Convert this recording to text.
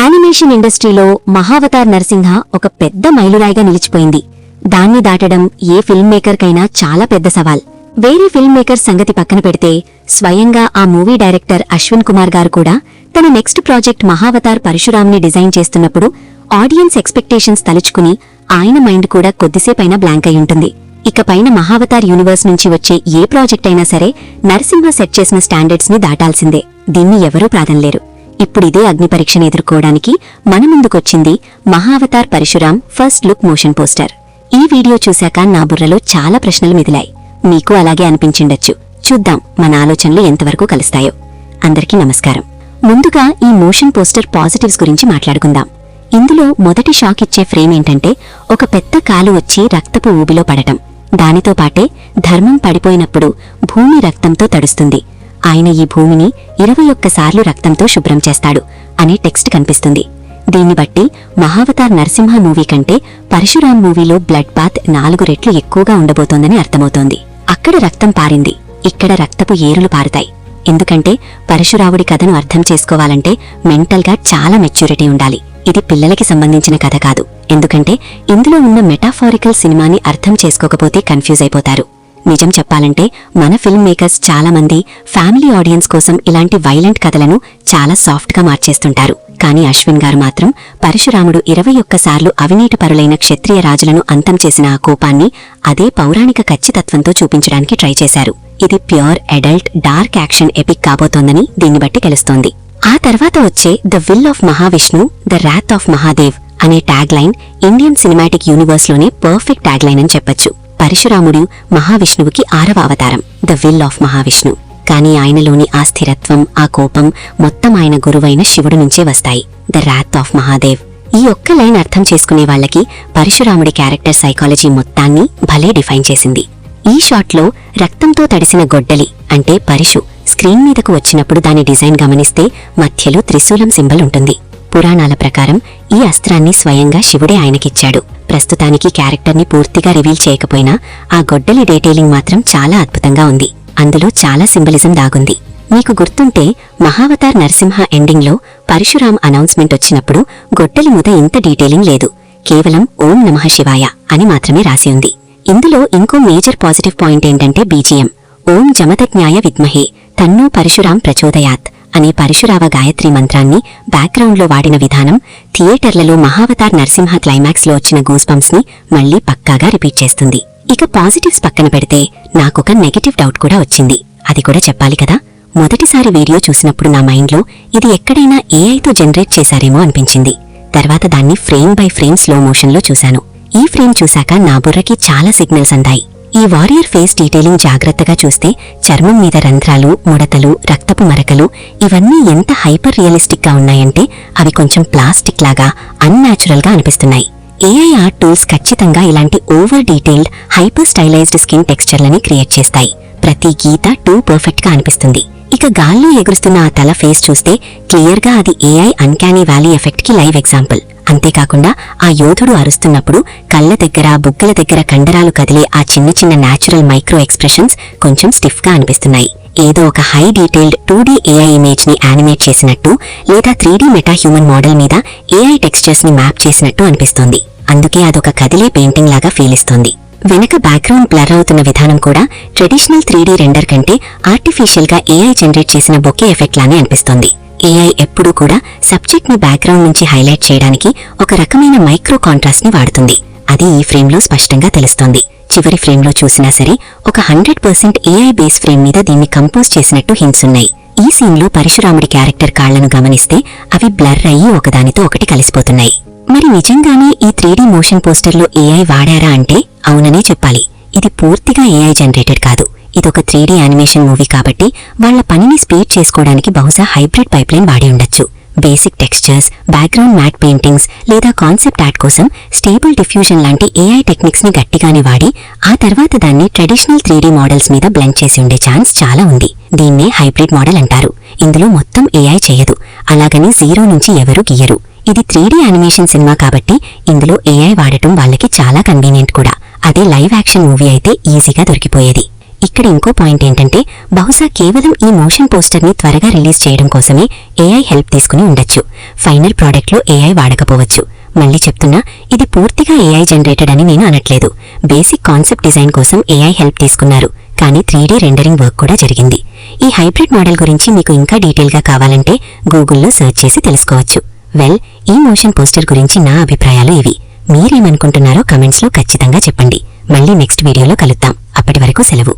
Animation ఇండస్ట్రీలో మహావతార్ నరసింహ ఒక పెద్ద మైలురాయిగా నిలిచిపోయింది. దాన్ని దాటడం ఏ ఫిల్మ్ మేకర్కైనా చాలా పెద్ద సవాల్. వేరే ఫిల్మ్ మేకర్ సంగతి పక్కన పెడితే స్వయంగా ఆ మూవీ డైరెక్టర్ అశ్విన్ కుమార్ గారు కూడా తన నెక్స్ట్ ప్రాజెక్ట్ మహావతార్ పరశురాంని డిజైన్ చేస్తున్నప్పుడు ఆడియన్స్ ఎక్స్పెక్టేషన్స్ తలుచుకుని ఆయన మైండ్ కూడా కొద్దిసేపైనా బ్లాంక్ అయి ఉంటుంది. ఇకపైన మహావతార్ యూనివర్స్ నుంచి వచ్చే ఏ ప్రాజెక్ట్ అయినా సరే నరసింహ సెట్ చేసిన స్టాండర్డ్స్ ని దాటాల్సిందే. దీన్ని ఎవరూ ప్రాధంలేరు. ఇప్పుడిదే అగ్ని పరీక్షను ఎదుర్కోవడానికి మన ముందుకొచ్చింది Mahavatar Parashuram first look motion poster. ఈ వీడియో చూశాక నా బుర్రలో చాలా ప్రశ్నలు మెదిలాయి. మీకు అలాగే అనిపించిండొచ్చు. చూద్దాం మన ఆలోచనలు ఎంతవరకు కలుస్తాయో. అందరికీ నమస్కారం. ముందుగా ఈ మోషన్ పోస్టర్ పాజిటివ్స్ గురించి మాట్లాడుకుందాం. ఇందులో మొదటి షాక్ ఇచ్చే ఫ్రేమ్ ఏంటంటే ఒక పెద్ద కాలు వచ్చి రక్తపు ఊబిలో పడటం. దానితో పాటే ధర్మం పడిపోయినప్పుడు భూమి రక్తంతో తడుస్తుంది, ఆయన ఈ భూమిని 21 సార్లు రక్తంతో శుభ్రం చేస్తాడు అనే టెక్స్ట్ కనిపిస్తుంది. దీన్ని బట్టి మహావతార్ నరసింహ మూవీ కంటే పరశురాం మూవీలో బ్లడ్ బాత్ 4 రెట్లు ఎక్కువగా ఉండబోతోందని అర్థమవుతోంది. అక్కడ రక్తం పారింది, ఇక్కడ రక్తపు ఏరులు పారుతాయి. ఎందుకంటే పరశురావుడి కథను అర్థం చేసుకోవాలంటే మెంటల్గా చాలా మెచ్యూరిటీ ఉండాలి. ఇది పిల్లలకి సంబంధించిన కథ కాదు. ఎందుకంటే ఇందులో ఉన్న మెటాఫారికల్ సినిమాని అర్థం చేసుకోకపోతే కన్ఫ్యూజ్ అయిపోతారు. నిజం చెప్పాలంటే మన ఫిల్మ్ మేకర్స్ చాలా మంది ఫ్యామిలీ ఆడియన్స్ కోసం ఇలాంటి వైలెంట్ కథలను చాలా సాఫ్ట్ గా మార్చేస్తుంటారు. కానీ అశ్విన్ గారు మాత్రం పరశురాముడు 21 సార్లు అవినీతి పరులైన క్షత్రియ రాజులను అంతం చేసిన ఆ కోపాన్ని అదే పౌరాణిక ఖచ్చితత్వంతో చూపించడానికి ట్రై చేశారు. ఇది pure adult dark action epic కాబోతోందని దీన్ని బట్టి తెలుస్తోంది. ఆ తర్వాత వచ్చే the will of Mahavishnu the wrath of Mahadev అనే tag line Indian cinematic universe లోనే పర్ఫెక్ట్ ట్యాగ్ లైన్ అని చెప్పొచ్చు. పరశురాముడు మహావిష్ణువుకి 6వ అవతారం, ద విల్ ఆఫ్ మహావిష్ణు. కానీ ఆయనలోని ఆ స్థిరత్వం, ఆ కోపం మొత్తం ఆయన గురువైన శివుడు నుంచే వస్తాయి, ద రాత్ ఆఫ్ మహాదేవ్. ఈ ఒక్క లైన్ అర్థం చేసుకునే వాళ్లకి పరశురాముడి క్యారెక్టర్ సైకాలజీ మొత్తాన్ని భలే డిఫైన్ చేసింది. ఈ షాట్లో రక్తంతో తడిసిన గొడ్డలి అంటే పరశు స్క్రీన్ మీదకు వచ్చినప్పుడు దాని డిజైన్ గమనిస్తే మధ్యలో త్రిశూలం సింబల్ ఉంటుంది. పురాణాల ప్రకారం ఈ అస్త్రాన్ని స్వయంగా శివుడే ఆయనకిచ్చాడు. ప్రస్తుతానికి క్యారెక్టర్ని పూర్తిగా రివీల్ చేయకపోయినా ఆ గొడ్డలి డీటెయిలింగ్ మాత్రం చాలా అద్భుతంగా ఉంది. అందులో చాలా సింబలిజం దాగుంది. మీకు గుర్తుంటే మహావతార్ నరసింహ ఎండింగ్లో పరశురాం అనౌన్స్మెంట్ వచ్చినప్పుడు గొడ్డలి మీద ఇంత డీటెయిలింగ్ లేదు, కేవలం ఓం నమః శివాయ అని మాత్రమే రాసి ఉంది. ఇందులో ఇంకో మేజర్ పాజిటివ్ పాయింట్ ఏంటంటే బీజిఎం. ఓం జమదజ్ఞాయ విద్మహే తన్నో పరశురాం ప్రచోదయాత్ అనే పరశురావ గాయత్రి మంత్రాన్ని బ్యాక్గ్రౌండ్లో వాడిన విధానం థియేటర్లలో మహావతార్ నరసింహ క్లైమాక్స్ లో వచ్చిన గూస్ బంప్స్ ని మళ్లీ పక్కాగా రిపీట్ చేస్తుంది. ఇక పాజిటివ్స్ పక్కన పెడితే నాకొక నెగటివ్ డౌట్ కూడా వచ్చింది. అది కూడా చెప్పాలి కదా. మొదటిసారి వీడియో చూసినప్పుడు నా మైండ్లో ఇది ఎక్కడైనా ఏఐతో జనరేట్ చేశారేమో అనిపించింది. తర్వాత దాన్ని ఫ్రేమ్ బై ఫ్రేమ్ స్లో మోషన్లో చూశాను. ఈ ఫ్రేమ్ చూశాక నా బుర్రకి చాలా సిగ్నల్స్ అందాయి. ఈ వారియర్ ఫేస్ డీటెయిలింగ్ జాగ్రత్తగా చూస్తే చర్మం మీద రంధ్రాలు, ముడతలు, రక్తపు మరకలు ఇవన్నీ ఎంత హైపర్ రియలిస్టిక్ గా ఉన్నాయంటే అవి కొంచెం ప్లాస్టిక్ లాగా అన్‌న్యాచురల్ గా అనిపిస్తున్నాయి. ఏఐ ఆర్ట్ టూల్స్ ఖచ్చితంగా ఇలాంటి over detailed hyper stylised skin టెక్స్చర్లని క్రియేట్ చేస్తాయి. ప్రతి గీత టూ పర్ఫెక్ట్ గా అనిపిస్తుంది. ఇక గాల్లో ఎగురుస్తున్న ఆ తల ఫేస్ చూస్తే క్లియర్ గా అది ఏఐ అన్‌క్యానీ వ్యాలీ ఎఫెక్ట్ కి లైవ్ ఎగ్జాంపుల్. అంతేకాకుండా ఆ యోధుడు అరుస్తున్నప్పుడు కళ్ల దగ్గర, బుగ్గల దగ్గర కండరాలు కదిలే ఆ చిన్న చిన్న న్యాచురల్ మైక్రో ఎక్స్ప్రెషన్స్ కొంచెం స్టిఫ్ గా అనిపిస్తున్నాయి. ఏదో ఒక high detailed 2D AI image ని యానిమేట్ చేసినట్టు లేదా 3D మెటా హ్యూమన్ మోడల్ మీద ఏఐ టెక్స్చర్స్ ని మ్యాప్ చేసినట్టు అనిపిస్తోంది. అందుకే అదొక కదిలే పెయింటింగ్ లాగా ఫీల్ ఇస్తోంది. వెనక బ్యాక్గ్రౌండ్ బ్లర్ అవుతున్న విధానం కూడా ట్రెడిషనల్ 3D రెండర్ కంటే ఆర్టిఫిషియల్ గా ఏఐ జనరేట్ చేసిన బొకే ఎఫెక్ట్ లానే అనిపిస్తోంది. ఏఐ ఎప్పుడూ కూడా సబ్జెక్ట్ ని బ్యాక్గ్రౌండ్ నుంచి హైలైట్ చేయడానికి ఒక రకమైన మైక్రో కాంట్రాస్ట్ ని వాడుతుంది. అది ఈ ఫ్రేమ్ లో స్పష్టంగా తెలుస్తోంది. చివరి ఫ్రేమ్ లో చూసినా సరే ఒక 100% ఏఐ బేస్ ఫ్రేమ్ మీద దీన్ని కంపోజ్ చేసినట్టు హింట్స్ ఉన్నాయి. ఈ సీన్ లో పరశురాముడి క్యారెక్టర్ కాళ్లను గమనిస్తే అవి బ్లర్ అయ్యి ఒకదానితో ఒకటి కలిసిపోతున్నాయి. మరి నిజంగానే ఈ 3D మోషన్ పోస్టర్లో ఏఐ వాడారా అంటే అవుననే చెప్పాలి. ఇది పూర్తిగా ఏఐ జనరేటెడ్ కాదు. ఇదొక 3D యానిమేషన్ మూవీ కాబట్టి వాళ్ల పనిని స్పీడ్ చేసుకోవడానికి బహుశా హైబ్రిడ్ పైప్లైన్ వాడి ఉండొచ్చు. Basic textures, background matte paintings లేదా కాన్సెప్ట్ ఆర్ట్ కోసం స్టేబుల్ డిఫ్యూజన్ లాంటి ఏఐ టెక్నిక్స్ ని గట్టిగానే వాడి ఆ తర్వాత దాన్ని ట్రెడిషనల్ 3D మోడల్స్ మీద బ్లెండ్ చేసి ఉండే ఛాన్స్ చాలా ఉంది. దీన్నే హైబ్రిడ్ మోడల్ అంటారు. ఇందులో మొత్తం ఏఐ చేయదు, అలాగని జీరో నుంచి ఎవరూ గీయరు. ఇది 3D యానిమేషన్ సినిమా కాబట్టి ఇందులో ఏఐ వాడటం వాళ్ళకి చాలా కన్వీనియంట్ కూడా. అదే లైవ్ యాక్షన్ మూవీ అయితే ఈజీగా దొరికిపోయేది. ఇక్కడ ఇంకో పాయింట్ ఏంటంటే బహుశా కేవలం ఈ మోషన్ పోస్టర్ని త్వరగా రిలీజ్ చేయడం కోసమే ఏఐ హెల్ప్ తీసుకుని ఉండొచ్చు. ఫైనల్ ప్రోడక్ట్లో ఏఐ వాడకపోవచ్చు. మళ్ళీ చెప్తున్నా, ఇది పూర్తిగా ఏఐ జనరేటెడ్ అని నేను అనట్లేదు. బేసిక్ కాన్సెప్ట్ డిజైన్ కోసం ఏఐ హెల్ప్ తీసుకున్నారు, కానీ 3D రెండరింగ్ వర్క్ కూడా జరిగింది. ఈ హైబ్రిడ్ మోడల్ గురించి మీకు ఇంకా డీటెయిల్గా కావాలంటే గూగుల్లో సెర్చ్ చేసి తెలుసుకోవచ్చు. వెల్, ఈ మోషన్ పోస్టర్ గురించి నా అభిప్రాయాలు ఇవి. మీరేమనుకుంటున్నారో కమెంట్స్లో ఖచ్చితంగా చెప్పండి. మళ్ళీ నెక్స్ట్ వీడియోలో కలుద్దాం. అప్పటి వరకు సెలవు.